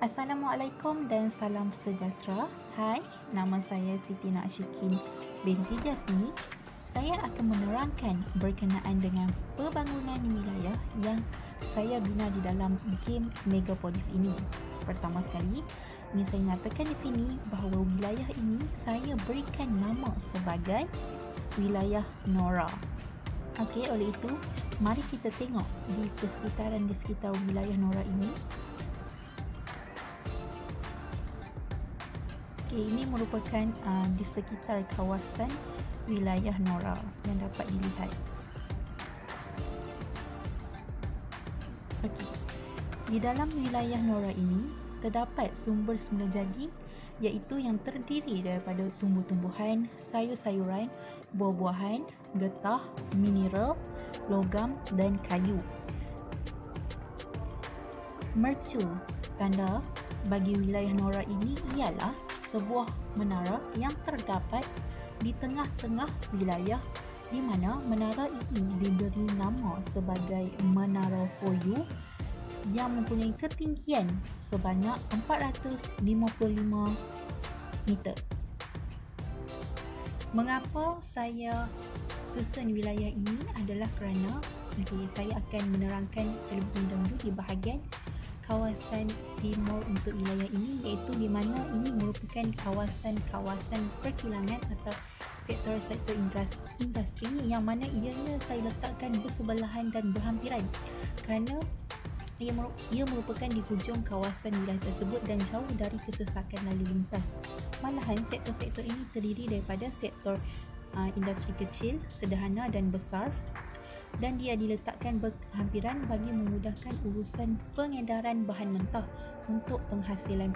Assalamualaikum dan salam sejahtera. Hai, nama saya Siti Nakshikin binti Jasni. Saya akan menerangkan berkenaan dengan pembangunan wilayah yang saya bina di dalam game Megapolis ini. Pertama sekali, ingin saya nyatakan di sini bahawa wilayah ini saya berikan nama sebagai wilayah Nora. Okey, oleh itu, mari kita tengok di sekitar wilayah Nora ini. Ini merupakan di sekitar kawasan wilayah Nora yang dapat dilihat. Okey. Di dalam wilayah Nora ini terdapat sumber semula jadi iaitu yang terdiri daripada tumbuh-tumbuhan, sayur-sayuran, buah-buahan, getah, mineral, logam dan kayu. Mercu tanda bagi wilayah Nora ini ialah sebuah menara yang terdapat di tengah-tengah wilayah, di mana menara ini diberi nama sebagai Menara Foyu yang mempunyai ketinggian sebanyak 455 meter. Mengapa saya susun wilayah ini adalah kerana saya akan menerangkan terlebih dahulu di bahagian kawasan timur untuk wilayah ini, iaitu di mana ini merupakan kawasan-kawasan perkilangan atau sektor-sektor industri yang mana ianya saya letakkan bersebelahan dan berhampiran kerana ia merupakan di hujung kawasan wilayah tersebut dan jauh dari kesesakan lalu lintas. Malahan sektor-sektor ini terdiri daripada sektor industri kecil, sederhana dan besar, dan dia diletakkan berhampiran bagi memudahkan urusan pengedaran bahan mentah untuk penghasilan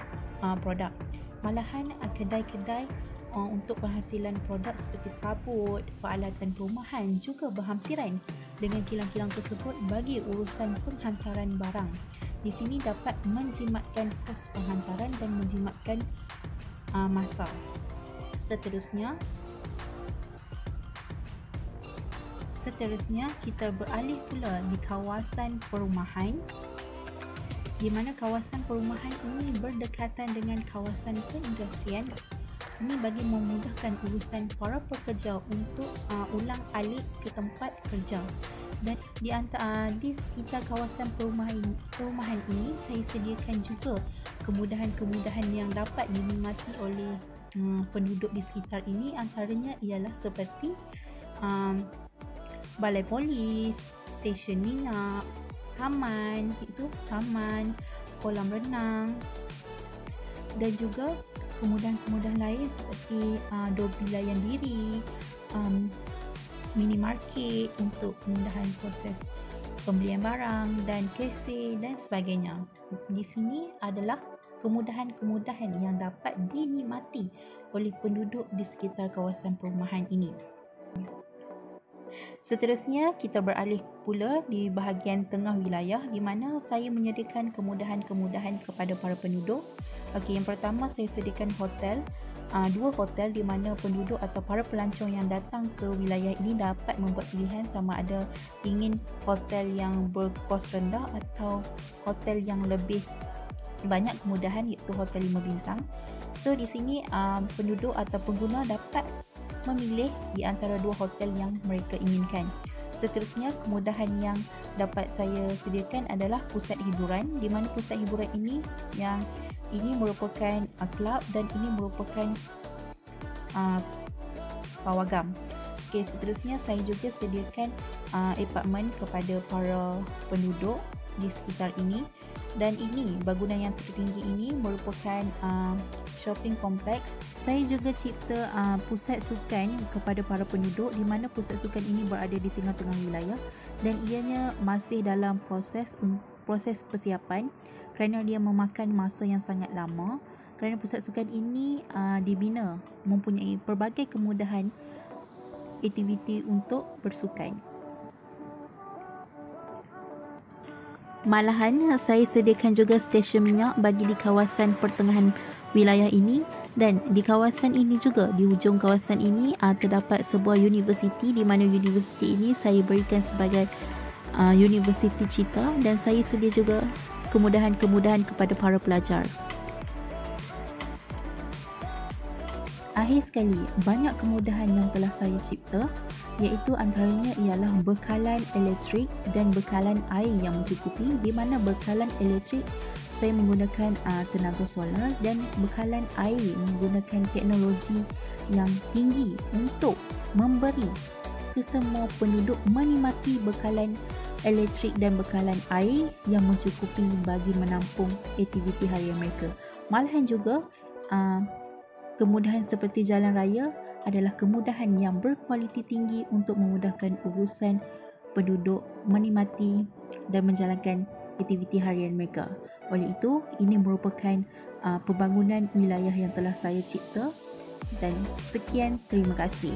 produk. Malahan kedai-kedai untuk penghasilan produk seperti perabot, peralatan perumahan juga berhampiran dengan kilang-kilang tersebut bagi urusan penghantaran barang. Di sini dapat menjimatkan kos penghantaran dan menjimatkan masa. Seterusnya kita beralih pula di kawasan perumahan, di mana kawasan perumahan ini berdekatan dengan kawasan perindustrian. Ini bagi memudahkan urusan para pekerja untuk ulang alik ke tempat kerja. Dan di sekitar kawasan perumahan ini saya sediakan juga kemudahan-kemudahan yang dapat dinikmati oleh penduduk di sekitar ini. Antaranya ialah seperti balai polis, stesen minyak, taman, kolam renang, dan juga kemudahan-kemudahan lain seperti dobi layan diri, minimarket untuk kemudahan proses pembelian barang, dan kafe dan sebagainya. Di sini adalah kemudahan-kemudahan yang dapat dinikmati oleh penduduk di sekitar kawasan perumahan ini. Seterusnya kita beralih pula di bahagian tengah wilayah, di mana saya menyediakan kemudahan-kemudahan kepada para penduduk. Okey, yang pertama saya sediakan hotel, dua hotel di mana penduduk atau para pelancong yang datang ke wilayah ini dapat membuat pilihan sama ada ingin hotel yang berkos rendah atau hotel yang lebih banyak kemudahan, iaitu hotel 5 bintang. So di sini penduduk atau pengguna dapat memilih di antara dua hotel yang mereka inginkan. Seterusnya, kemudahan yang dapat saya sediakan adalah pusat hiburan, di mana pusat hiburan ini merupakan kelab dan ini merupakan pawagam. Okey, seterusnya saya juga sediakan apartmen kepada para penduduk di sekitar ini, dan ini bangunan yang tertinggi ini merupakan shopping kompleks. Saya juga cipta pusat sukan kepada para penduduk, di mana pusat sukan ini berada di tengah-tengah wilayah dan ianya masih dalam proses persiapan kerana dia memakan masa yang sangat lama, kerana pusat sukan ini dibina mempunyai pelbagai kemudahan aktiviti untuk bersukan. Malahan saya sediakan juga stesen minyak bagi di kawasan pertengahan wilayah ini, dan di kawasan ini juga, di hujung kawasan ini terdapat sebuah universiti, di mana universiti ini saya berikan sebagai Universiti Cita, dan saya sedia juga kemudahan-kemudahan kepada para pelajar. Akhir sekali, banyak kemudahan yang telah saya cipta, iaitu antaranya ialah bekalan elektrik dan bekalan air yang mencukupi, di mana bekalan elektrik saya menggunakan tenaga solar dan bekalan air menggunakan teknologi yang tinggi untuk memberi ke semua penduduk menikmati bekalan elektrik dan bekalan air yang mencukupi bagi menampung aktiviti harian mereka. Malahan juga kemudahan seperti jalan raya adalah kemudahan yang berkualiti tinggi untuk memudahkan urusan penduduk menikmati dan menjalankan aktiviti harian mereka. Oleh itu, ini merupakan pembangunan wilayah yang telah saya cipta, dan sekian, terima kasih.